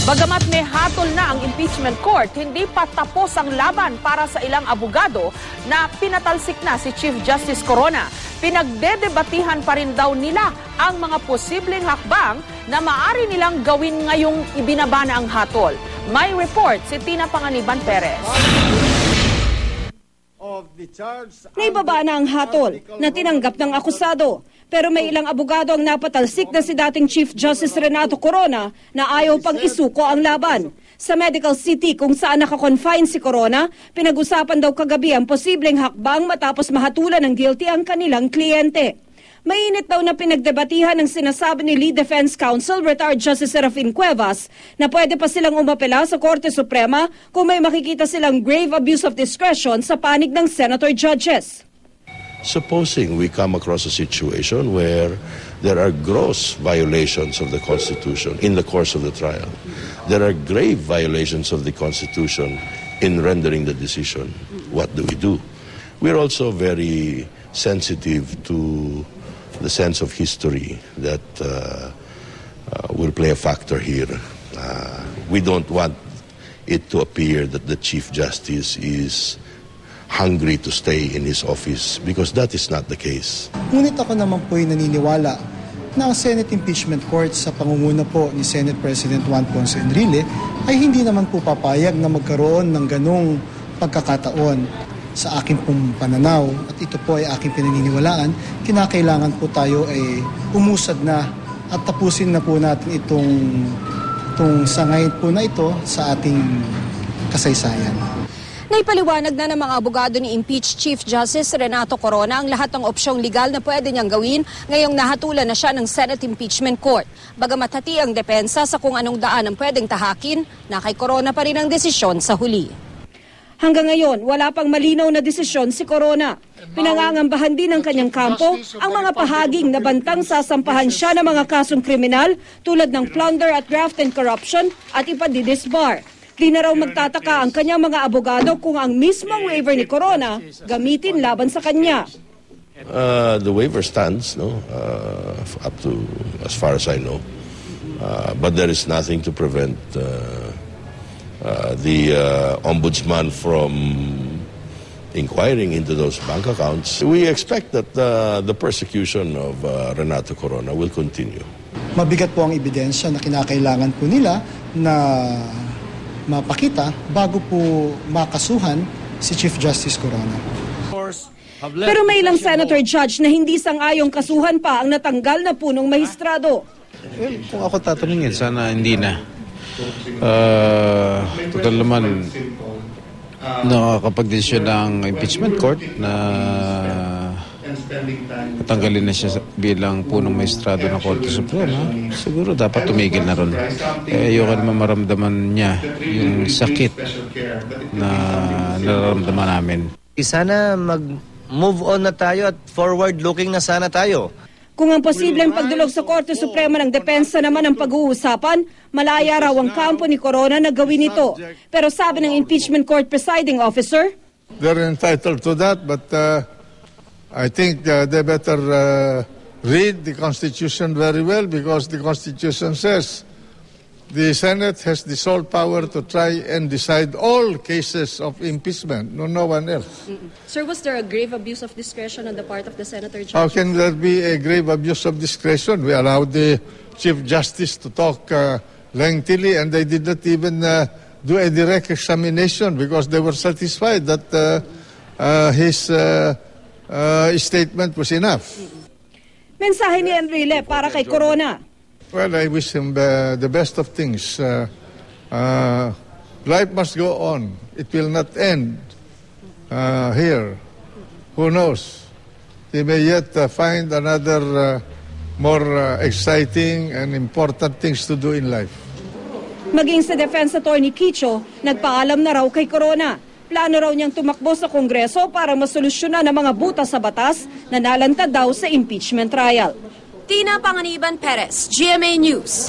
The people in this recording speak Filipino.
Bagamat may hatol na ang impeachment court, hindi pa tapos ang laban para sa ilang abogado na pinatalsik na si Chief Justice Corona. Pinagdedebatihan pa rin daw nila ang mga posibleng hakbang na maaari nilang gawin ngayong ibinaba na ang hatol. May report si Tina Panganiban Perez. Naibaba na ang hatol na tinanggap ng akusado. Pero may ilang abogado ang napatalsik na si dating Chief Justice Renato Corona na ayaw pang isuko ang laban. Sa Medical City kung saan nakakonfine si Corona, pinag-usapan daw kagabi ang posibleng hakbang matapos mahatulan ng guilty ang kanilang kliyente. Mainit daw na pinagdebatihan ng sinasabi ni Lead Defense Counsel Retired Justice Serafin Cuevas na pwede pa silang umapela sa Korte Suprema kung may makikita silang grave abuse of discretion sa panig ng senator judges. Supposing we come across a situation where there are gross violations of the Constitution in the course of the trial, there are grave violations of the Constitution in rendering the decision, what do we do? We're also very sensitive to the sense of history that will play a factor here. We don't want it to appear that the Chief Justice is hungry to stay in his office because that is not the case. Ngunit ako naman po'y naniniwala na ang Senate Impeachment Court sa pangunguna po ni Senate President Juan Ponce Enrile ay hindi naman po papayag na magkaroon ng ganong pagkakataon. Sa aking pong pananaw, at ito po ay aking pinaniniwalaan, kinakailangan po tayo ay umusad na at tapusin na po natin itong sangay po na ito sa ating kasaysayan. Naipaliwanag na ng mga abogado ni impeached Chief Justice Renato Corona ang lahat ng opsyong legal na pwede niyang gawin ngayong nahatulan na siya ng Senate Impeachment Court. Bagamat hati ang depensa sa kung anong daan ang pwedeng tahakin, na kay Corona pa rin ang desisyon sa huli. Hanggang ngayon, wala pang malinaw na desisyon si Corona. Pinangangambahan din ng kanyang kampo ang mga pahaging na bantang sasampahan siya ng mga kasong kriminal tulad ng plunder at graft and corruption at ipadidisbar. Di na raw magtataka ang kanyang mga abogado kung ang mismong waiver ni Corona gamitin laban sa kanya. The waiver stands, up to as far as I know. But there is nothing to prevent the ombudsman from inquiring into those bank accounts. We expect that the persecution of Renato Corona will continue. Mabigat po ang ebidensya na kinakailangan po nila na mapakita bago po makasuhan si Chief Justice Corona. Pero may ilang senator judge na hindi sang-ayong kasuhan pa ang natanggal na punong mahistrado. Kung ako tatanungin, sana hindi na. Total naman, nakakapag-desisyon ng impeachment court na tanggalin na siya bilang punong maestrado ng Korte Suprema. Siguro dapat tumigil na ron. Ayoko naman maramdaman niya yung sakit na nararamdaman namin. Sana mag-move on na tayo at forward-looking na sana tayo. Kung ang posibleng pagdulog sa Korte Suprema ng depensa naman ang pag-uusapan, malaya raw ang kampo ni Corona na gawin ito. Pero sabi ng impeachment court presiding officer, they're entitled to that, but I think they better read the Constitution very well, because the Constitution says the Senate has the sole power to try and decide all cases of impeachment, no one else. Sir, was there a grave abuse of discretion on the part of the senator judge? How can there be a grave abuse of discretion? We allowed the Chief Justice to talk lengthily, and they did not even do a direct examination because they were satisfied that his statement was enough. Mensahe ni Enrile para kay Corona. Well, I wish him the best of things. Life must go on. It will not end here. Who knows? He may yet find another more exciting and important things to do in life. Maging sa defense attorney Kicho, nagpaalam na raw kay Corona. Plano raw niyang tumakbo sa Kongreso para masolusyonan ang mga butas sa batas na nalantad daw sa impeachment trial. Tina Panganiban Perez, GMA News.